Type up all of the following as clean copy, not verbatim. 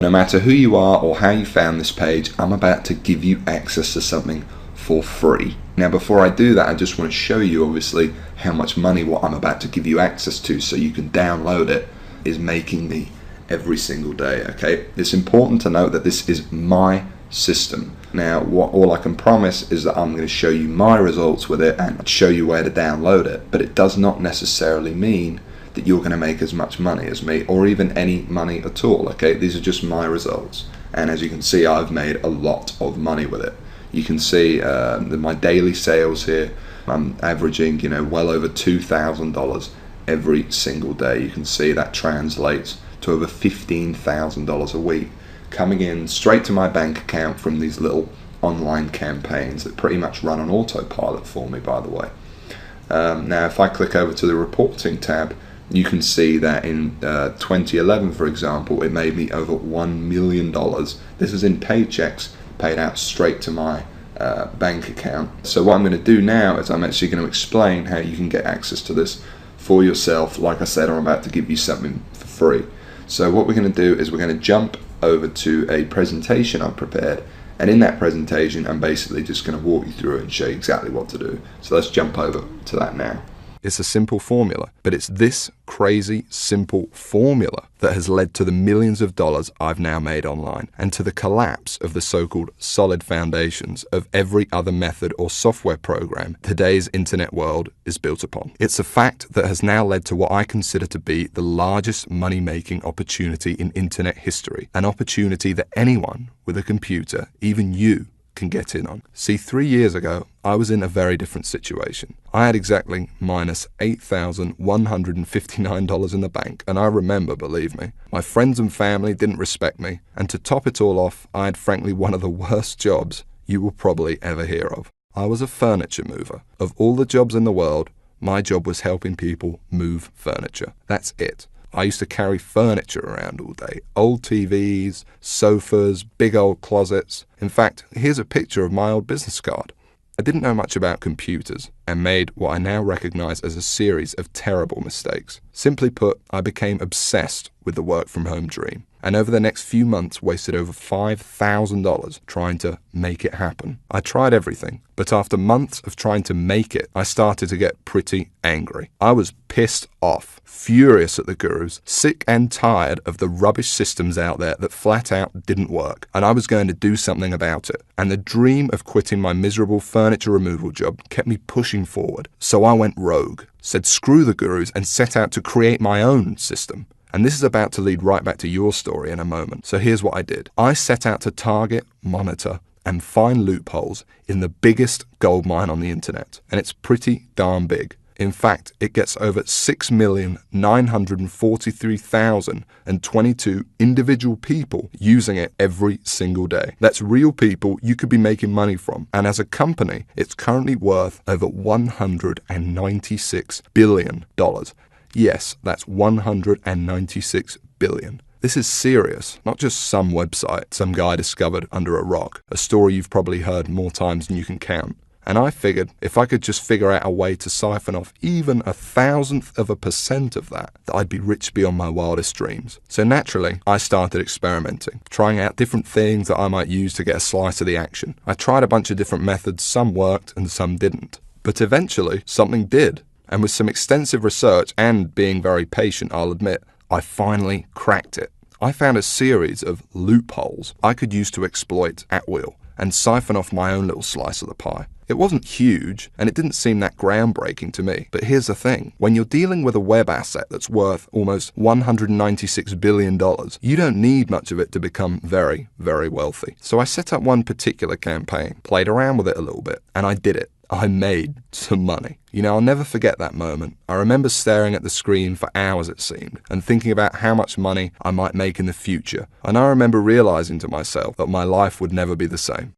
No matter who you are or how you found this page, I'm about to give you access to something for free. Now, before I do that, I just want to show you obviously how much money what I'm about to give you access to so you can download it is making me every single day, okay? It's important to note that this is my system. Now, all I can promise is that I'm going to show you my results with it and show you where to download it, but it does not necessarily mean that you're going to make as much money as me or even any money at all, okay? These are just my results, and as you can see, I've made a lot of money with it. You can see my daily sales here. I'm averaging, well over $2,000 every single day. You can see that translates to over $15,000 a week coming in straight to my bank account from these little online campaigns that pretty much run on autopilot for me, by the way. Now, if I click over to the reporting tab, you can see that in 2011, for example, it made me over $1 million. This is in paychecks paid out straight to my bank account. So what I'm going to do now is I'm actually going to explain how you can get access to this for yourself. Like I said, I'm about to give you something for free. So what we're going to do is we're going to jump over to a presentation I've prepared, and in that presentation I'm basically just going to walk you through it and show you exactly what to do. So let's jump over to that now. It's a simple formula, but it's this crazy simple formula that has led to the millions of dollars I've now made online and to the collapse of the so-called solid foundations of every other method or software program today's internet world is built upon. It's a fact that has now led to what I consider to be the largest money-making opportunity in internet history, an opportunity that anyone with a computer, even you, can get in on. See, 3 years ago, I was in a very different situation. I had exactly minus $8,159 in the bank, and I remember, believe me, my friends and family didn't respect me, and to top it all off, I had frankly one of the worst jobs you will probably ever hear of. I was a furniture mover. Of all the jobs in the world, my job was helping people move furniture. That's it. I used to carry furniture around all day. Old TVs, sofas, big old closets. In fact, here's a picture of my old business card. I didn't know much about computers and made what I now recognize as a series of terrible mistakes. Simply put, I became obsessed with the work from home dream, and over the next few months wasted over $5,000 trying to make it happen. I tried everything, but after months of trying to make it, I started to get pretty angry. I was pissed off, furious at the gurus, sick and tired of the rubbish systems out there that flat out didn't work, and I was going to do something about it. And the dream of quitting my miserable furniture removal job kept me pushing forward. So I went rogue, said screw the gurus, and set out to create my own system. And this is about to lead right back to your story in a moment. So here's what I did. I set out to target, monitor, and find loopholes in the biggest goldmine on the internet. And it's pretty darn big. In fact, it gets over 6,943,022 individual people using it every single day. That's real people you could be making money from. And as a company, it's currently worth over $196 billion. Yes, that's $196 billion. This is serious, not just some website some guy discovered under a rock, a story you've probably heard more times than you can count. And I figured if I could just figure out a way to siphon off even 1,000,000% of that I'd be rich beyond my wildest dreams. So naturally, I started experimenting, trying out different things that I might use to get a slice of the action. I tried a bunch of different methods, some worked and some didn't. But eventually, something did. And with some extensive research and being very patient, I'll admit, I finally cracked it. I found a series of loopholes I could use to exploit at will and siphon off my own little slice of the pie. It wasn't huge, and it didn't seem that groundbreaking to me. But here's the thing. When you're dealing with a web asset that's worth almost $196 billion, you don't need much of it to become very, very wealthy. So I set up one particular campaign, played around with it a little bit, and I did it. I made some money. I'll never forget that moment. I remember staring at the screen for hours, it seemed, and thinking about how much money I might make in the future. And I remember realizing to myself that my life would never be the same.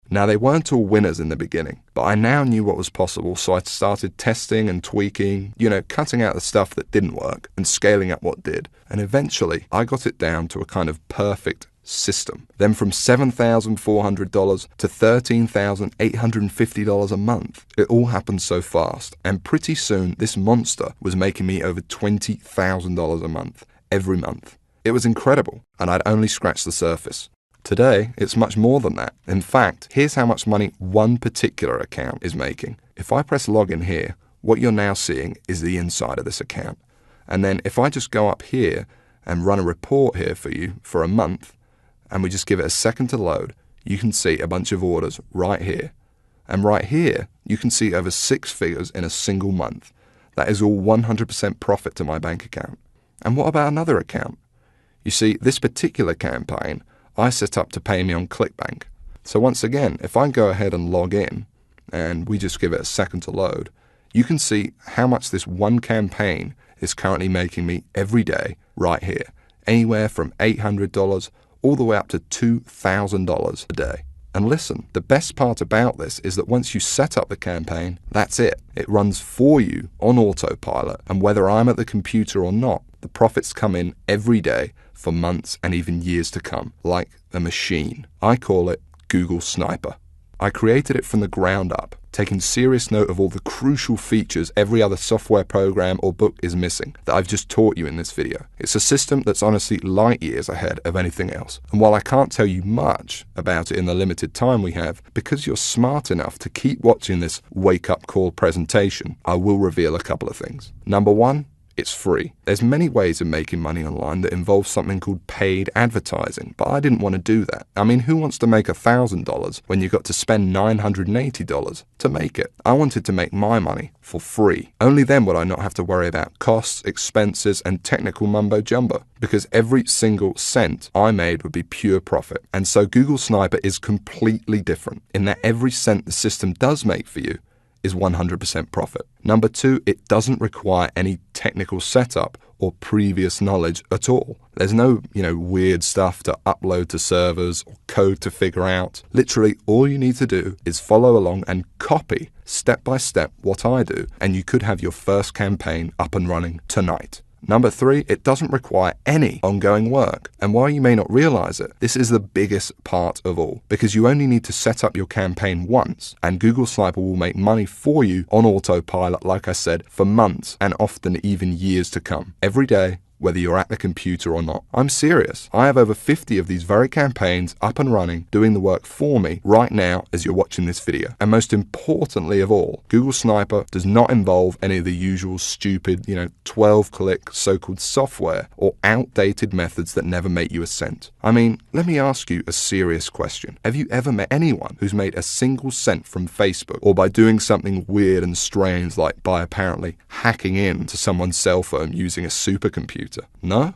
Now, they weren't all winners in the beginning, but I now knew what was possible, so I started testing and tweaking, cutting out the stuff that didn't work and scaling up what did. And eventually, I got it down to a kind of perfect system. Then from $7,400 to $13,850 a month. It all happened so fast, and pretty soon this monster was making me over $20,000 a month, every month. It was incredible, and I'd only scratched the surface. Today, it's much more than that. In fact, here's how much money one particular account is making. If I press login here, what you're now seeing is the inside of this account. And then if I just go up here and run a report here for you for a month, and we just give it a second to load, you can see a bunch of orders right here. And right here, you can see over 6 figures in a single month. That is all 100% profit to my bank account. And what about another account? You see, this particular campaign, I set up to pay me on ClickBank. So once again, if I go ahead and log in, and we just give it a second to load, you can see how much this one campaign is currently making me every day right here. Anywhere from $800 all the way up to $2,000 a day. And listen, the best part about this is that once you set up the campaign, that's it. It runs for you on autopilot, and whether I'm at the computer or not, the profits come in every day for months and even years to come, like a machine. I call it Google Sniper. I created it from the ground up, taking serious note of all the crucial features every other software program or book is missing that I've just taught you in this video. It's a system that's honestly light years ahead of anything else. And while I can't tell you much about it in the limited time we have, because you're smart enough to keep watching this wake-up call presentation, I will reveal a couple of things. Number one, it's free. There's many ways of making money online that involve something called paid advertising, but I didn't want to do that. I mean, who wants to make $1,000 when you've got to spend $980 to make it? I wanted to make my money for free. Only then would I not have to worry about costs, expenses, and technical mumbo jumbo, because every single cent I made would be pure profit. And so Google Sniper is completely different in that every cent the system does make for you is 100% profit. Number two, it doesn't require any technical setup or previous knowledge at all. There's no, weird stuff to upload to servers or code to figure out. Literally, all you need to do is follow along and copy step by step what I do, and you could have your first campaign up and running tonight. Number three, it doesn't require any ongoing work. And while you may not realize it, this is the biggest part of all, because you only need to set up your campaign once, and Google Sniper will make money for you on autopilot, like I said, for months and often even years to come. Every day, whether you're at the computer or not. I'm serious. I have over 50 of these very campaigns up and running, doing the work for me right now as you're watching this video. And most importantly of all, Google Sniper does not involve any of the usual stupid, 12-click so-called software or outdated methods that never make you a cent. I mean, let me ask you a serious question. Have you ever met anyone who's made a single cent from Facebook, or by doing something weird and strange like by apparently hacking in to someone's cell phone using a supercomputer? No?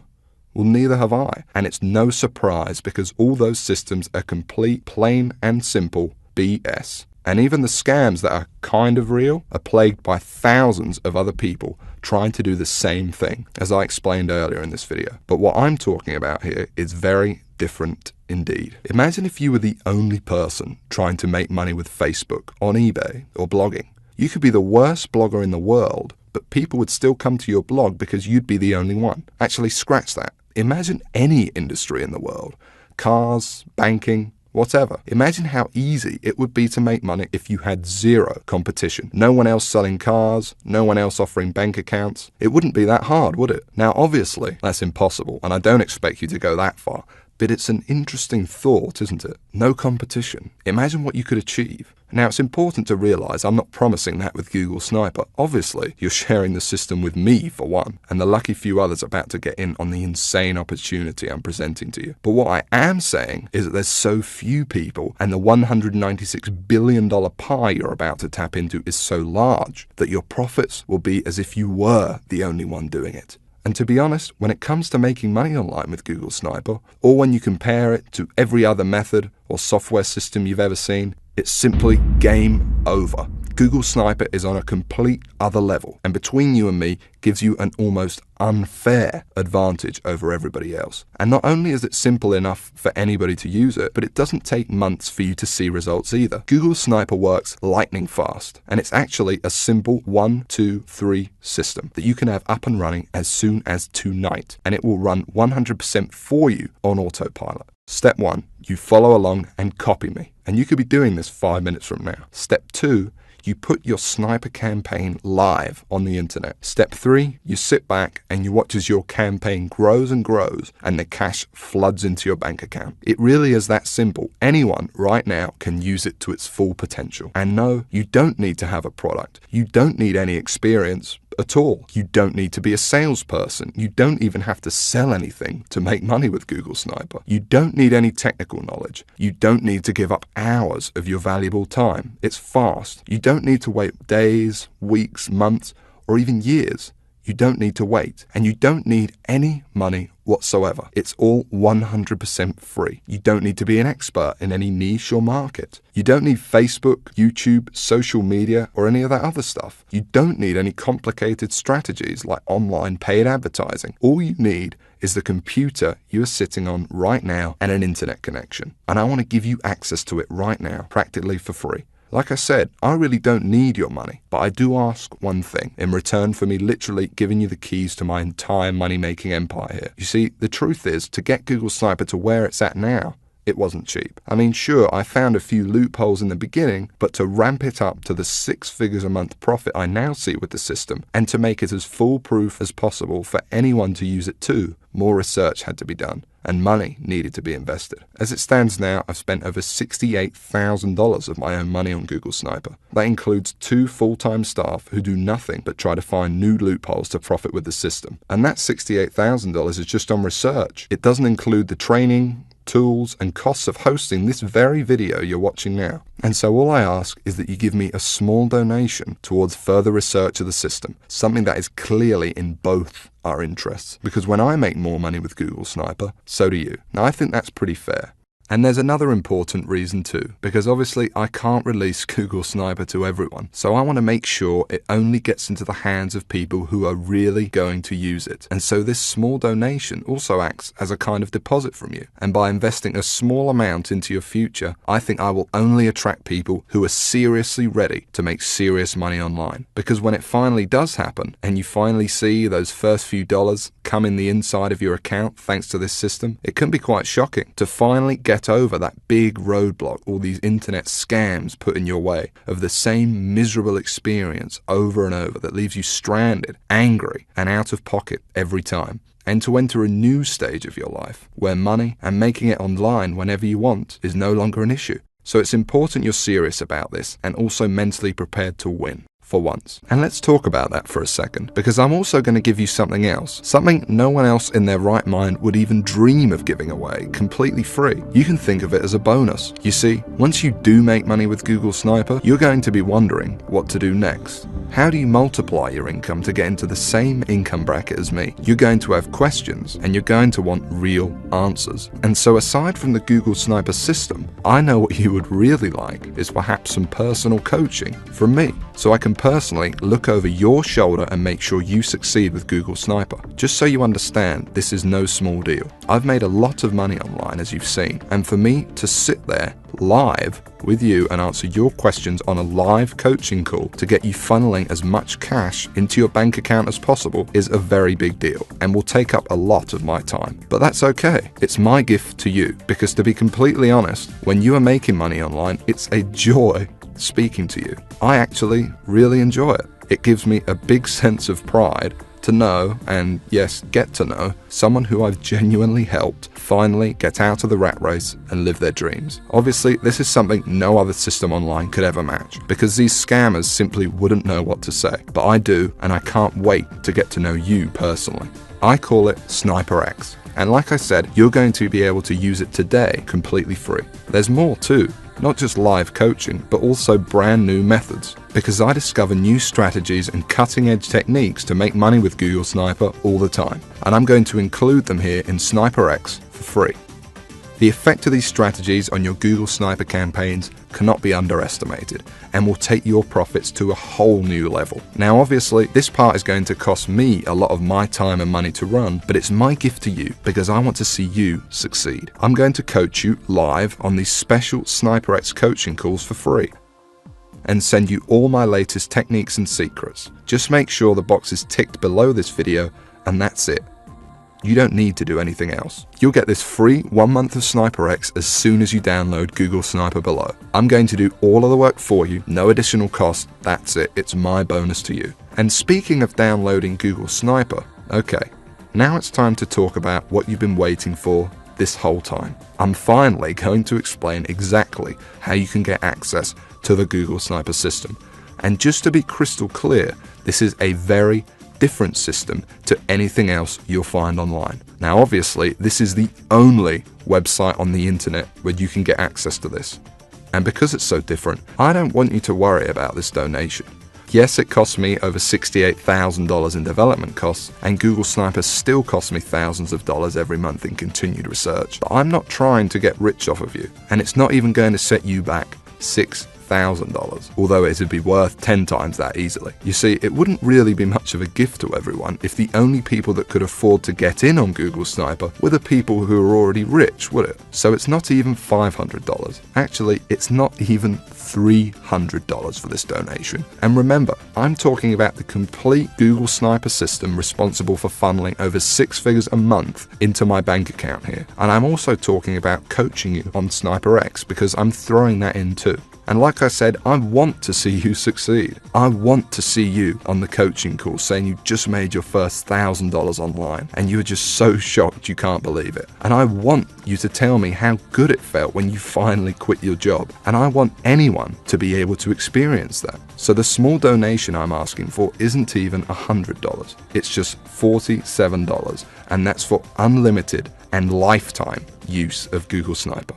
Well, neither have I. And it's no surprise, because all those systems are complete, plain and simple BS. And even the scams that are kind of real are plagued by thousands of other people trying to do the same thing, as I explained earlier in this video. But what I'm talking about here is very different indeed. Imagine if you were the only person trying to make money with Facebook, on eBay, or blogging. You could be the worst blogger in the world, but people would still come to your blog because you'd be the only one. Actually, scratch that. Imagine any industry in the world. Cars, banking, whatever. Imagine how easy it would be to make money if you had zero competition. No one else selling cars, no one else offering bank accounts. It wouldn't be that hard, would it? Now, obviously, that's impossible, and I don't expect you to go that far. But it's an interesting thought, isn't it? No competition. Imagine what you could achieve. Now, it's important to realize I'm not promising that with Google Sniper. Obviously, you're sharing the system with me, for one, and the lucky few others about to get in on the insane opportunity I'm presenting to you. But what I am saying is that there's so few people, and the $196 billion pie you're about to tap into is so large that your profits will be as if you were the only one doing it. And to be honest, when it comes to making money online with Google Sniper, or when you compare it to every other method or software system you've ever seen, it's simply game over. Google Sniper is on a complete other level, and between you and me, gives you an almost unfair advantage over everybody else. And not only is it simple enough for anybody to use it, but it doesn't take months for you to see results either. Google Sniper works lightning fast, and it's actually a simple 1, 2, 3 system that you can have up and running as soon as tonight, and it will run 100% for you on autopilot. Step 1, you follow along and copy me, and you could be doing this 5 minutes from now. Step 2, you put your sniper campaign live on the internet. Step 3, you sit back and you watch as your campaign grows and grows and the cash floods into your bank account. It really is that simple. Anyone right now can use it to its full potential. And no, you don't need to have a product. You don't need any experience at all. You don't need to be a salesperson. You don't even have to sell anything to make money with Google Sniper. You don't need any technical knowledge. You don't need to give up hours of your valuable time. It's fast. You don't need to wait days, weeks, months, or even years. You don't need to wait, and you don't need any money whatsoever. It's all 100% free. You don't need to be an expert in any niche or market. You don't need Facebook, YouTube, social media, or any of that other stuff. You don't need any complicated strategies like online paid advertising. All you need is the computer you are sitting on right now and an internet connection. And I want to give you access to it right now, practically for free. Like I said, I really don't need your money, but I do ask one thing in return for me literally giving you the keys to my entire money-making empire here. You see, the truth is, to get Google Sniper to where it's at now, it wasn't cheap. I mean, sure, I found a few loopholes in the beginning, but to ramp it up to the 6 figures a month profit I now see with the system, and to make it as foolproof as possible for anyone to use it too, more research had to be done, and money needed to be invested. As it stands now, I've spent over $68,000 of my own money on Google Sniper. That includes 2 full-time staff who do nothing but try to find new loopholes to profit with the system. And that $68,000 is just on research. It doesn't include the training, tools, and costs of hosting this very video you're watching now. And so all I ask is that you give me a small donation towards further research of the system, something that is clearly in both our interests. Because when I make more money with Google Sniper, so do you. Now, I think that's pretty fair. And there's another important reason too, because obviously I can't release Google Sniper to everyone, so I want to make sure it only gets into the hands of people who are really going to use it. And so this small donation also acts as a kind of deposit from you. And by investing a small amount into your future, I think I will only attract people who are seriously ready to make serious money online. Because when it finally does happen, and you finally see those first few dollars come in the inside of your account thanks to this system, it can be quite shocking to finally get over that big roadblock all these internet scams put in your way of the same miserable experience over and over that leaves you stranded, angry, and out of pocket every time. And to enter a new stage of your life where money and making it online whenever you want is no longer an issue. So it's important you're serious about this and also mentally prepared to win. For once. And let's talk about that for a second, because I'm also going to give you something else, something no one else in their right mind would even dream of giving away completely free. You can think of it as a bonus. You see, once you do make money with Google Sniper, you're going to be wondering what to do next. How do you multiply your income to get into the same income bracket as me? You're going to have questions and you're going to want real answers. And so aside from the Google Sniper system, I know what you would really like is perhaps some personal coaching from me, so I can personally look over your shoulder and make sure you succeed with Google Sniper. Just so you understand, this is no small deal. I've made a lot of money online, as you've seen, and for me to sit there live with you and answer your questions on a live coaching call to get you funneling as much cash into your bank account as possible is a very big deal and will take up a lot of my time. But that's okay. It's my gift to you, because to be completely honest, when you are making money online, it's a joy speaking to you. I actually really enjoy it. It gives me a big sense of pride to know, and yes, get to know, someone who I've genuinely helped finally get out of the rat race and live their dreams. Obviously, this is something no other system online could ever match, because these scammers simply wouldn't know what to say. But I do, and I can't wait to get to know you personally. I call it Sniper X. And like I said, you're going to be able to use it today completely free. There's more too. Not just live coaching, but also brand new methods. Because I discover new strategies and cutting edge techniques to make money with Google Sniper all the time. And I'm going to include them here in Sniper X for free. The effect of these strategies on your Google Sniper campaigns cannot be underestimated and will take your profits to a whole new level. Now obviously this part is going to cost me a lot of my time and money to run, but it's my gift to you because I want to see you succeed. I'm going to coach you live on these special Sniper X coaching calls for free and send you all my latest techniques and secrets. Just make sure the box is ticked below this video and that's it. You don't need to do anything else. You'll get this free 1 month of SniperX as soon as you download Google Sniper below. I'm going to do all of the work for you, no additional cost. That's it. It's my bonus to you. And speaking of downloading Google Sniper, okay, now it's time to talk about what you've been waiting for this whole time. I'm finally going to explain exactly how you can get access to the Google Sniper system. And just to be crystal clear, this is a very different system to anything else you'll find online. Now, obviously, this is the only website on the internet where you can get access to this. And because it's so different, I don't want you to worry about this donation. Yes, it cost me over $68,000 in development costs, and Google Sniper still costs me thousands of dollars every month in continued research. But I'm not trying to get rich off of you, and it's not even going to set you back $6,000, although it would be worth 10 times that easily. You see, it wouldn't really be much of a gift to everyone if the only people that could afford to get in on Google Sniper were the people who are already rich, would it? So it's not even $500. Actually, it's not even $300 for this donation. And remember, I'm talking about the complete Google Sniper system responsible for funneling over 6 figures a month into my bank account here. And I'm also talking about coaching you on SniperX, because I'm throwing that in too. And like I said, I want to see you succeed. I want to see you on the coaching call saying you just made your first $1,000 online and you were just so shocked you can't believe it. And I want you to tell me how good it felt when you finally quit your job. And I want anyone to be able to experience that. So the small donation I'm asking for isn't even $100. It's just $47. And that's for unlimited and lifetime use of Google Sniper.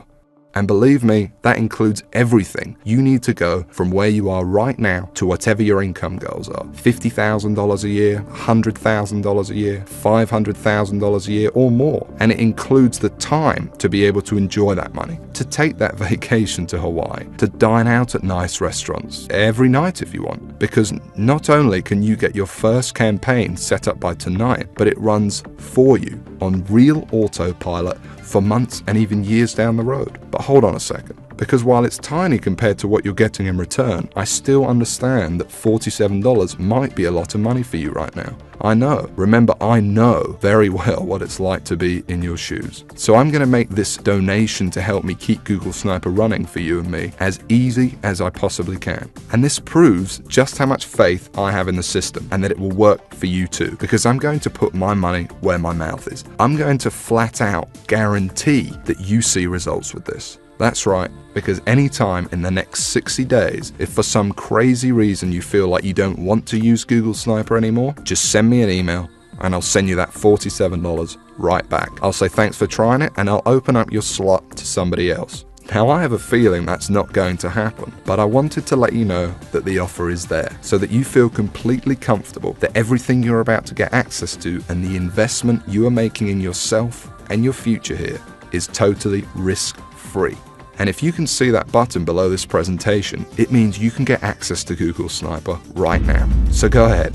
And believe me, that includes everything you need to go from where you are right now to whatever your income goals are. $50,000 a year, $100,000 a year, $500,000 a year or more. And it includes the time to be able to enjoy that money, to take that vacation to Hawaii, to dine out at nice restaurants every night if you want. Because not only can you get your first campaign set up by tonight, but it runs for you on real autopilot for months and even years down the road. But hold on a second, because while it's tiny compared to what you're getting in return, I still understand that $47 might be a lot of money for you right now. I know. Remember, I know very well what it's like to be in your shoes. So I'm going to make this donation to help me keep Google Sniper running for you and me as easy as I possibly can. And this proves just how much faith I have in the system and that it will work for you too, because I'm going to put my money where my mouth is. I'm going to flat out guarantee that you see results with this. That's right, because anytime in the next 60 days, if for some crazy reason you feel like you don't want to use Google Sniper anymore, just send me an email and I'll send you that $47 right back. I'll say thanks for trying it and I'll open up your slot to somebody else. Now, I have a feeling that's not going to happen, but I wanted to let you know that the offer is there so that you feel completely comfortable that everything you're about to get access to and the investment you are making in yourself and your future here is totally risk-free. And if you can see that button below this presentation, it means you can get access to Google Sniper right now. So go ahead,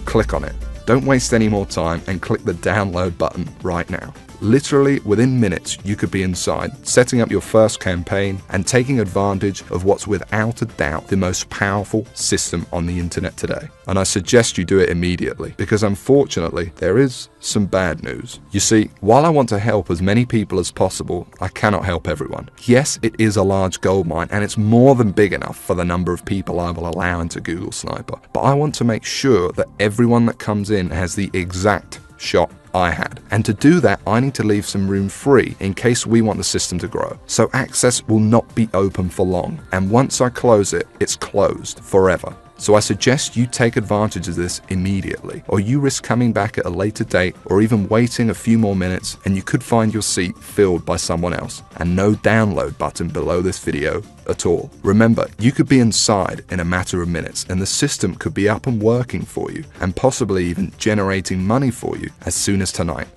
click on it. Don't waste any more time and click the download button right now. Literally within minutes, you could be inside, setting up your first campaign and taking advantage of what's without a doubt the most powerful system on the internet today. And I suggest you do it immediately, because unfortunately, there is some bad news. You see, while I want to help as many people as possible, I cannot help everyone. Yes, it is a large goldmine, and it's more than big enough for the number of people I will allow into Google Sniper. But I want to make sure that everyone that comes in has the exact shot I had. And to do that, I need to leave some room free in case we want the system to grow. So access will not be open for long. And once I close it, it's closed forever. So I suggest you take advantage of this immediately, or you risk coming back at a later date or even waiting a few more minutes and you could find your seat filled by someone else. And no download button below this video at all. Remember, you could be inside in a matter of minutes and the system could be up and working for you and possibly even generating money for you as soon as tonight.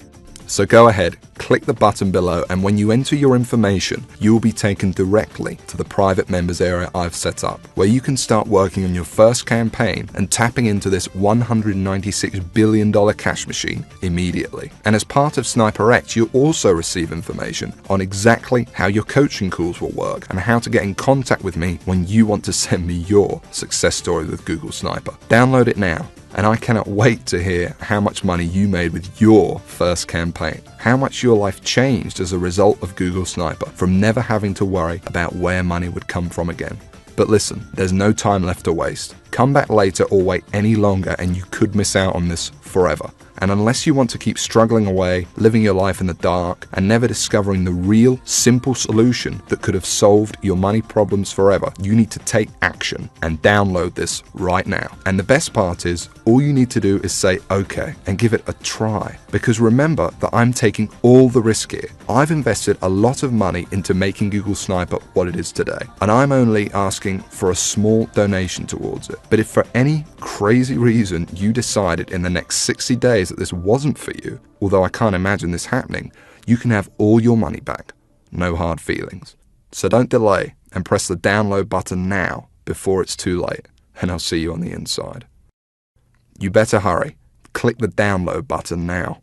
So go ahead, click the button below, and when you enter your information, you will be taken directly to the private members area I've set up, where you can start working on your first campaign and tapping into this $196 billion cash machine immediately. And as part of SniperX, you'll also receive information on exactly how your coaching calls will work and how to get in contact with me when you want to send me your success story with Google Sniper. Download it now And I cannot wait to hear how much money you made with your first campaign, how much your life changed as a result of Google Sniper, from never having to worry about where money would come from again. But listen, there's no time left to waste. Come back later or wait any longer and you could miss out on this forever. And unless you want to keep struggling away, living your life in the dark, and never discovering the real, simple solution that could have solved your money problems forever, you need to take action and download this right now. And the best part is, all you need to do is say okay and give it a try. Because remember that I'm taking all the risk here. I've invested a lot of money into making Google Sniper what it is today, and I'm only asking for a small donation towards it. But if for any crazy reason you decided in the next 60 days that this wasn't for you, although I can't imagine this happening, you can have all your money back. No hard feelings. So don't delay and press the download button now before it's too late, and I'll see you on the inside. You better hurry. Click the download button now.